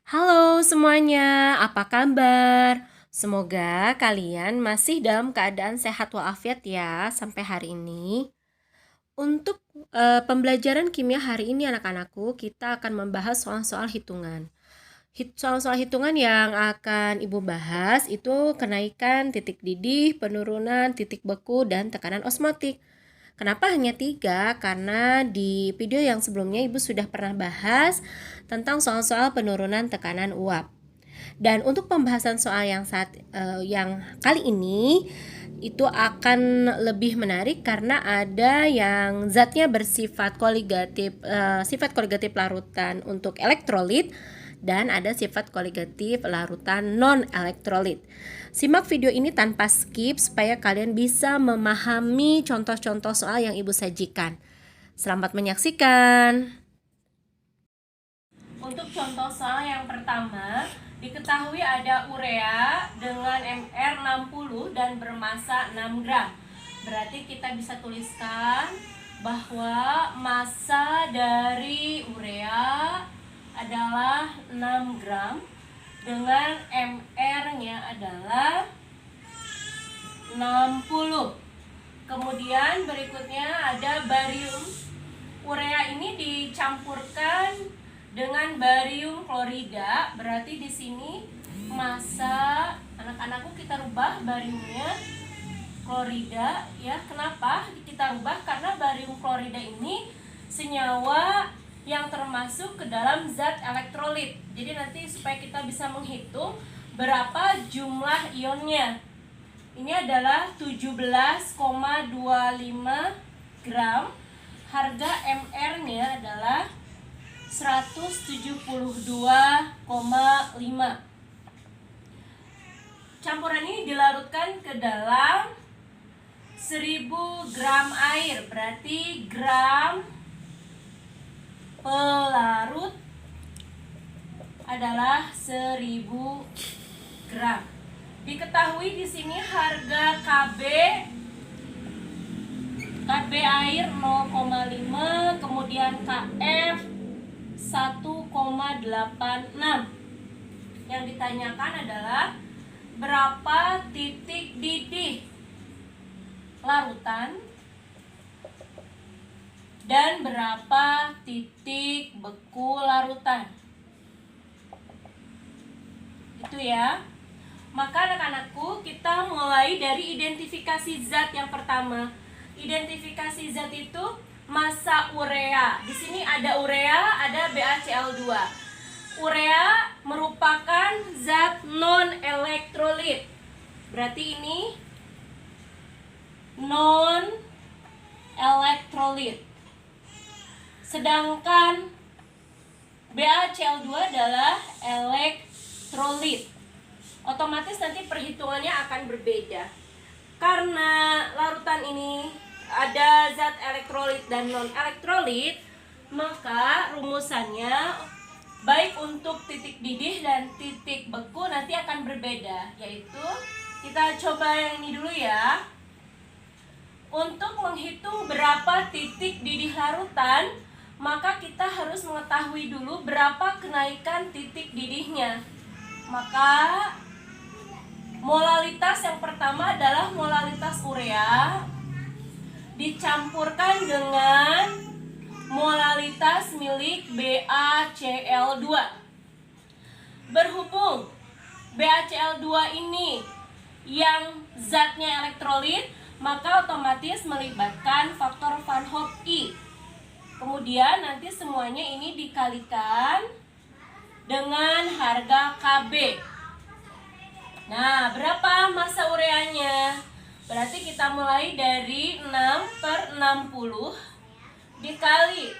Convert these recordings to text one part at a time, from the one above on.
Halo semuanya, apa kabar? Semoga kalian masih dalam keadaan sehat walafiat ya sampai hari ini. Untuk pembelajaran kimia hari ini anak-anakku, kita akan membahas soal-soal hitungan. Soal-soal hitungan yang akan Ibu bahas itu kenaikan titik didih, penurunan titik beku, dan tekanan osmotik. Kenapa hanya 3? Karena di video yang sebelumnya Ibu sudah pernah bahas tentang soal-soal penurunan tekanan uap. Dan untuk pembahasan soal yang kali ini itu akan lebih menarik karena ada yang zatnya bersifat sifat koligatif larutan untuk elektrolit dan ada sifat koligatif larutan non-elektrolit. Simak video ini tanpa skip supaya kalian bisa memahami contoh-contoh soal yang Ibu sajikan. Selamat menyaksikan. Untuk contoh soal yang pertama, diketahui ada urea dengan MR 60 dan bermasa 6 gram. Berarti kita bisa tuliskan bahwa massa dari urea adalah 6 gram dengan MR-nya adalah 60. Kemudian berikutnya ada barium. Urea ini dicampurkan dengan barium klorida, berarti di sini massa anak-anakku kita rubah bariumnya klorida ya. Kenapa kita rubah? Karena barium klorida ini senyawa yang termasuk ke dalam zat elektrolit. Jadi nanti supaya kita bisa menghitung berapa jumlah ionnya. Ini adalah 17,25 gram. Harga MR-nya adalah 172,5. Campuran ini dilarutkan ke dalam 1000 gram air, berarti gram pelarut adalah 1000 gram. Diketahui di sini harga KB air 0,5, kemudian KF 1,86. Yang ditanyakan adalah berapa titik didih larutan dan berapa titik beku larutan. Itu ya. Maka anak-anakku, kita mulai dari identifikasi zat yang pertama. Identifikasi zat itu massa urea. Di sini ada urea, ada BaCl2. Urea merupakan zat non-elektrolit. Berarti ini non-elektrolit. Sedangkan BaCl2 adalah elektrolit. Otomatis nanti perhitungannya akan berbeda. Karena larutan ini ada zat elektrolit dan non-elektrolit, maka rumusannya baik untuk titik didih dan titik beku nanti akan berbeda. Yaitu, kita coba yang ini dulu ya. Untuk menghitung berapa titik didih larutan, maka kita harus mengetahui dulu berapa kenaikan titik didihnya. Maka molalitas yang pertama adalah molalitas urea dicampurkan dengan molalitas milik BaCl2. Berhubung BaCl2 ini yang zatnya elektrolit, maka otomatis melibatkan faktor Van Hoff I. Kemudian nanti semuanya ini dikalikan dengan harga KB. Nah, berapa massa ureanya? Berarti kita mulai dari 6/60 dikali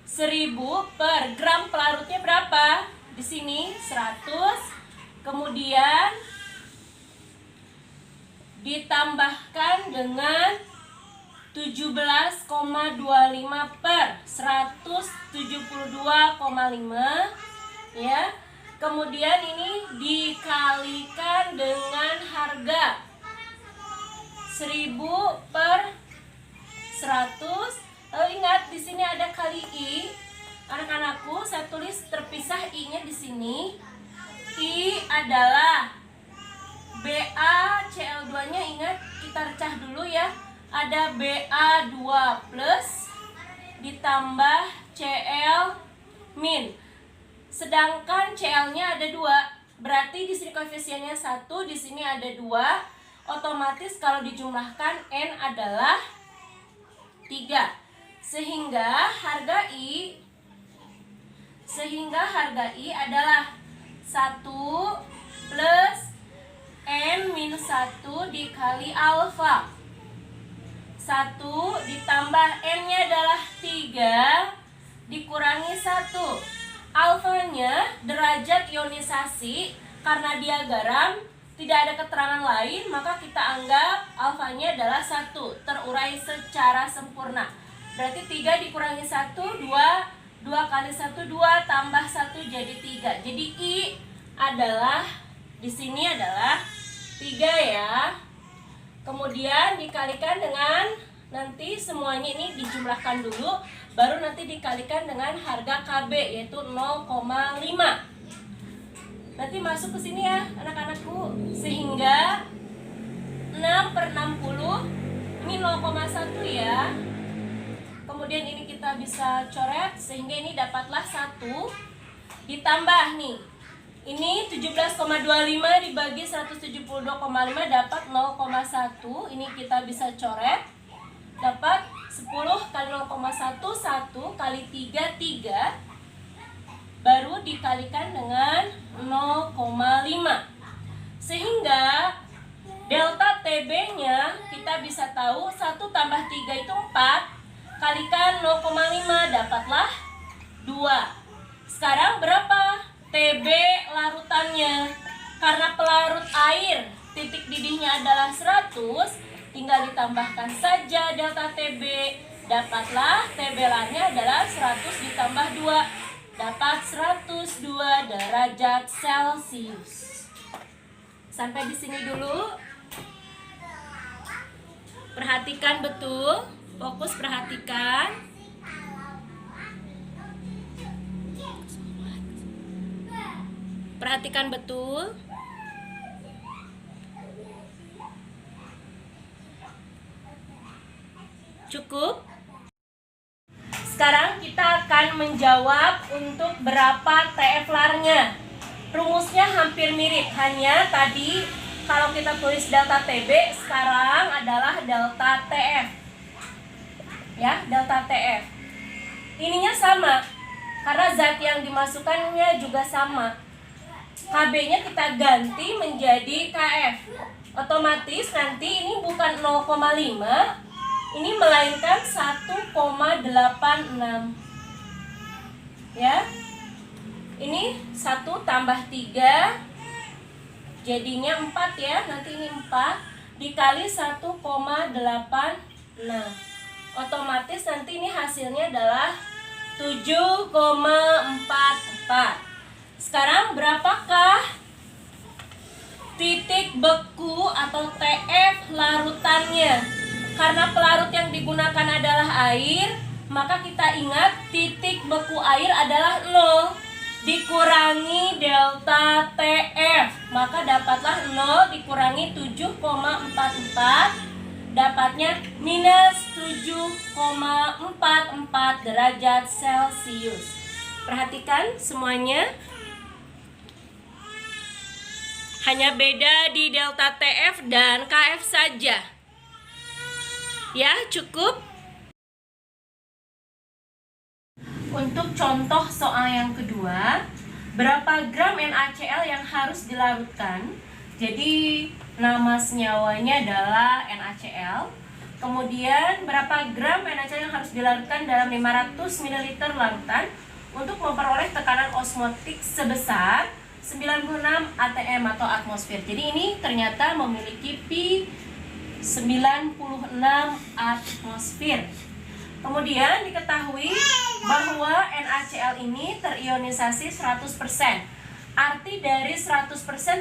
1000 per gram pelarutnya berapa? Di sini 100. Kemudian ditambahkan dengan 17,25 per 172,5 ya. Kemudian ini dikalikan dengan harga 1000 per 100. Lalu ingat di sini ada kali I. Anak-anakku, saya tulis terpisah I-nya di adalah BaCl2-nya, ingat kita recah dulu ya. Ada Ba2 plus ditambah Cl min. Sedangkan Cl-nya ada 2. Berarti di sini koefisiennya 1, di sini ada 2. Otomatis kalau dijumlahkan N adalah 3. Sehingga harga I adalah 1 plus N minus 1 dikali alfa. 1 ditambah N-nya adalah 3 dikurangi 1. Alfanya derajat ionisasi. Karena dia garam, tidak ada keterangan lain, maka kita anggap alfanya adalah 1. Terurai secara sempurna. Berarti 3 dikurangi 1, 2. 2 kali 1, 2 tambah 1 jadi 3. Jadi I adalah di sini adalah 3 ya. Kemudian dikalikan dengan, nanti semuanya ini dijumlahkan dulu, baru nanti dikalikan dengan harga KB yaitu 0,5. Nanti masuk ke sini ya anak-anakku. Sehingga 6/60 ini 0,1 ya. Kemudian ini kita bisa coret sehingga ini dapatlah 1 ditambah nih. Ini 17,25 dibagi 172,5 dapat 0,1. Ini kita bisa coret. Dapat 10 kali 0,1, 1 kali 3, 3. Baru dikalikan dengan 0,5. Sehingga delta TB-nya kita bisa tahu 1 tambah 3 itu 4. Kalikan 0,5 dapatlah 2. Sekarang berapa TB larutannya? Karena pelarut air titik didihnya adalah 100, tinggal ditambahkan saja delta TB. Dapatlah TB larnya adalah 100 ditambah 2. Dapat 102 derajat Celcius. Sampai di sini dulu. Perhatikan betul, fokus perhatikan. Perhatikan betul. Cukup? Sekarang kita akan menjawab untuk berapa TF larnya. Rumusnya hampir mirip, hanya tadi kalau kita tulis delta TB, sekarang adalah delta TF. Ya, delta TF. Ininya sama, karena zat yang dimasukkannya juga sama. KB-nya kita ganti menjadi KF. Otomatis nanti ini bukan 0,5, ini melainkan 1,86. Ya. Ini 1 tambah 3 jadinya 4 ya. Nanti ini 4 dikali 1,86. Otomatis nanti ini hasilnya adalah 7,44. Sekarang berapakah titik beku atau TF larutannya? Karena pelarut yang digunakan adalah air, maka kita ingat titik beku air adalah 0 dikurangi delta TF. Maka dapatlah 0 dikurangi 7,44, dapatnya minus 7,44 derajat Celcius. Perhatikan semuanya. Hanya beda di delta TF dan KF saja. Ya, cukup. Untuk contoh soal yang kedua, berapa gram NaCl yang harus dilarutkan? Jadi nama senyawanya adalah NaCl. Kemudian berapa gram NaCl yang harus dilarutkan dalam 500 ml larutan untuk memperoleh tekanan osmotik sebesar 96 atm atau atmosfer. Jadi ini ternyata memiliki P 96 atmosfer. Kemudian diketahui bahwa NaCl ini terionisasi 100%. Arti dari 100%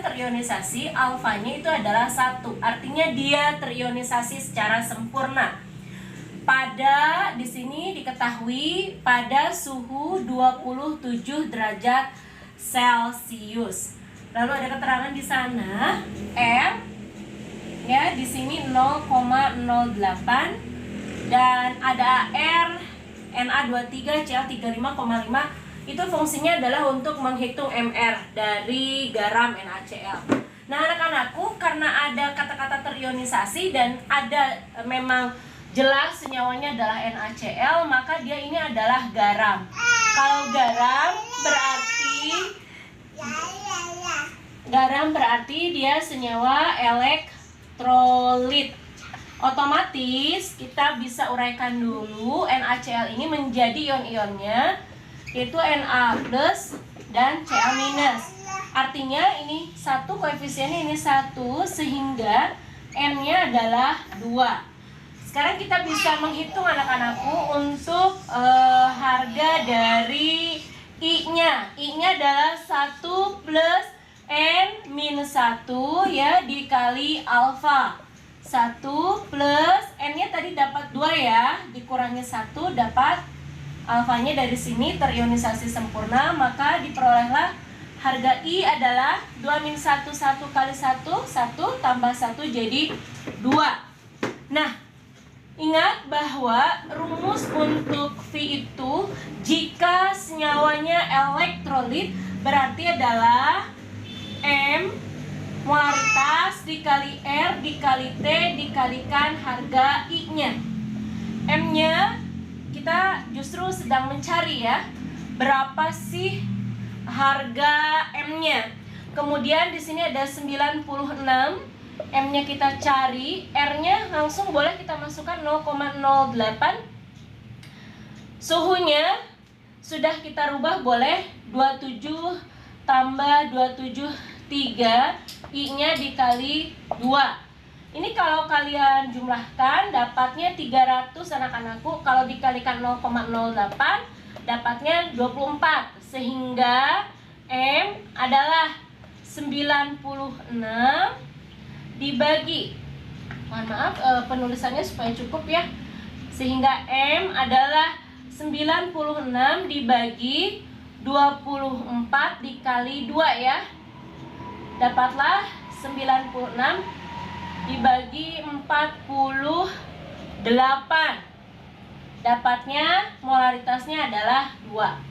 terionisasi, alfanya itu adalah 1. Artinya dia terionisasi secara sempurna. Pada di sini diketahui pada suhu 27 derajat Celcius. Lalu ada keterangan di sana R ya, di sini 0,08 dan ada AR Na23 Cl35,5. Itu fungsinya adalah untuk menghitung MR dari garam NaCl. Nah, anak-anakku, karena ada kata-kata terionisasi dan ada memang jelas senyawanya adalah NaCl, maka dia ini adalah garam. Kalau garam berarti dia senyawa elektrolit. Otomatis kita bisa uraikan dulu NaCl ini menjadi ion-ionnya, yaitu Na plus dan Cl minus. Artinya ini satu, koefisiennya ini 1, sehingga N-nya adalah 2. Sekarang kita bisa menghitung anak-anakku untuk harga dari I-nya. I-nya adalah 1 plus N minus 1 ya, dikali alfa. 1 plus N-nya tadi dapat 2 ya, dikurangi 1 dapat alfanya dari sini terionisasi sempurna, maka diperolehlah harga I adalah 2 minus 1, 1 kali 1, 1 tambah 1 jadi 2. Nah, ingat bahwa rumus untuk V itu jika senyawanya elektrolit berarti adalah M molaritas dikali R dikali T dikalikan harga I-nya. M-nya kita justru sedang mencari ya, berapa sih harga M-nya. Kemudian di sini ada 96, M-nya kita cari, R-nya langsung boleh kita masukkan 0,08. Suhunya sudah kita rubah, boleh 27 tambah 273, I-nya dikali 2. Ini kalau kalian jumlahkan dapatnya 300 anak-anakku. Kalau dikalikan 0,08 dapatnya 24, sehingga M adalah 96 dibagi, mohon maaf penulisannya supaya cukup ya, sehingga M adalah 96 dibagi 24 dikali 2 ya, dapatlah 96 dibagi 48, dapatnya molaritasnya adalah 2.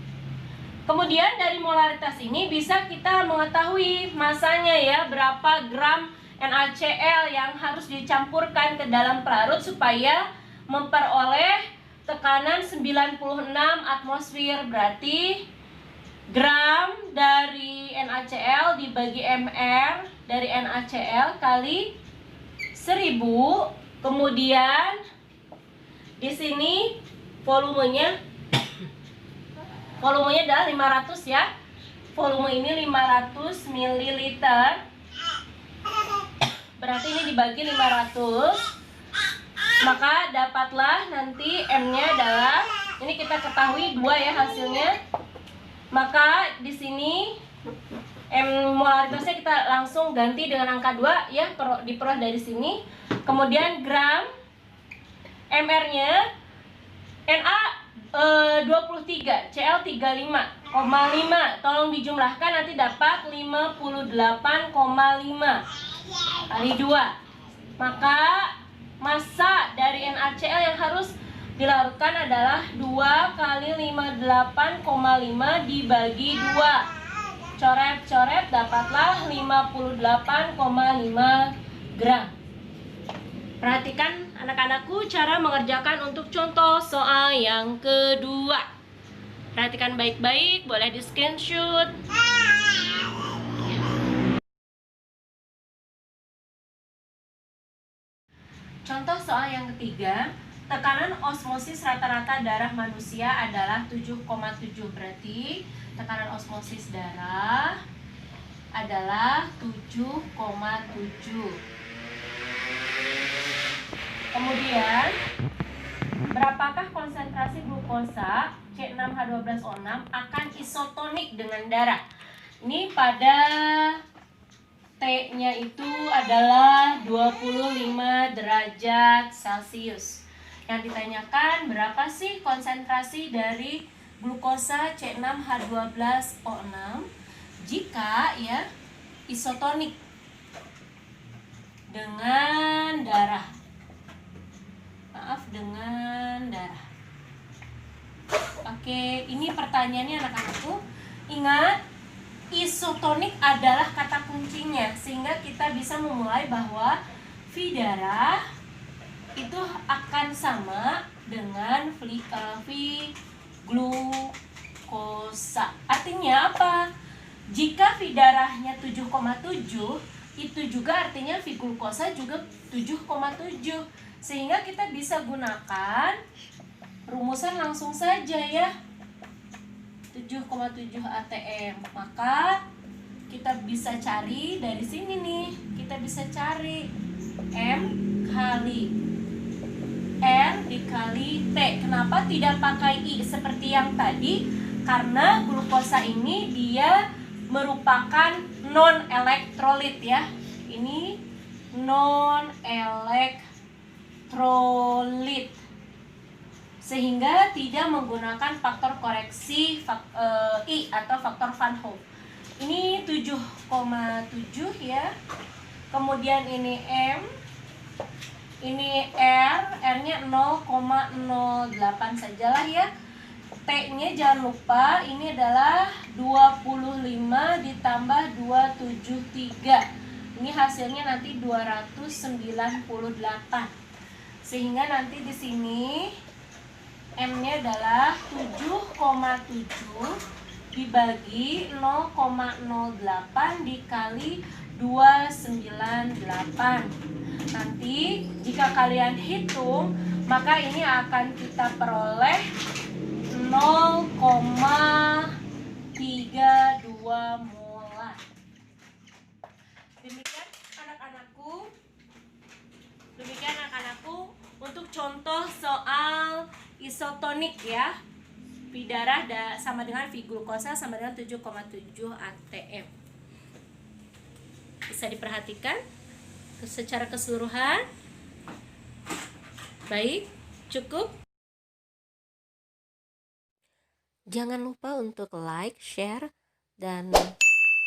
Kemudian dari molaritas ini bisa kita mengetahui masanya ya, berapa gram NaCl yang harus dicampurkan ke dalam pelarut supaya memperoleh tekanan 96 atmosfer. Berarti gram dari NaCl dibagi mR dari NaCl kali 1000. Kemudian di sini volumenya adalah 500 ya. Volume ini 500 ml. Berarti ini dibagi 500, maka dapatlah nanti M-nya adalah, ini kita ketahui 2 ya hasilnya. Maka di sini M molaritasnya kita langsung ganti dengan angka 2 ya, diperoleh dari sini. Kemudian gram MR-nya Na 23, Cl 35,5. Tolong dijumlahkan, nanti dapat 58,5 kali 2. Maka massa dari NaCl yang harus dilarutkan adalah 2 kali 58,5 dibagi 2. Coret-coret dapatlah 58,5 gram. Perhatikan anak-anakku cara mengerjakan untuk contoh soal yang kedua. Perhatikan baik-baik, boleh di screenshot. Contoh soal yang ketiga, tekanan osmosis rata-rata darah manusia adalah 7,7. Berarti tekanan osmosis darah adalah 7,7. Kemudian, berapakah konsentrasi glukosa C6H12O6 akan isotonik dengan darah? Ini pada T-nya itu adalah 25 derajat Celcius. Yang ditanyakan berapa sih konsentrasi dari glukosa C6H12O6 jika ya isotonik dengan darah. Maaf, dengan darah. Oke, ini pertanyaannya anak-anakku. Ingat, isotonik adalah kata kuncinya, sehingga kita bisa memulai bahwa V darah itu akan sama dengan V glukosa. Artinya apa? Jika V darahnya 7,7, itu juga artinya V glukosa juga 7,7. Sehingga kita bisa gunakan rumusan langsung saja ya. 7,7 atm. Maka kita bisa cari dari sini nih. Kita bisa cari M kali R dikali T. Kenapa tidak pakai I seperti yang tadi? Karena glukosa ini dia merupakan non elektrolit ya. Ini non elektrolit, sehingga tidak menggunakan faktor koreksi I atau faktor Van Hoff. Ini 7,7 ya. Kemudian ini M, ini R-nya 0,08 sajalah ya. T-nya jangan lupa, ini adalah 25 ditambah 273. Ini hasilnya nanti 298. Sehingga nanti di sini M-nya adalah 7,7 dibagi 0,08 dikali 298. Nanti jika kalian hitung, maka ini akan kita peroleh 0,32 molar. Demikian anak-anakku untuk contoh soal isotonik ya. V darah sama dengan V glukosa sama dengan 7,7 atm. Bisa diperhatikan secara keseluruhan. Baik, cukup. Jangan lupa untuk like, share, dan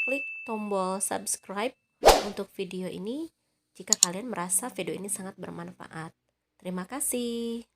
klik tombol subscribe untuk video ini jika kalian merasa video ini sangat bermanfaat. Terima kasih.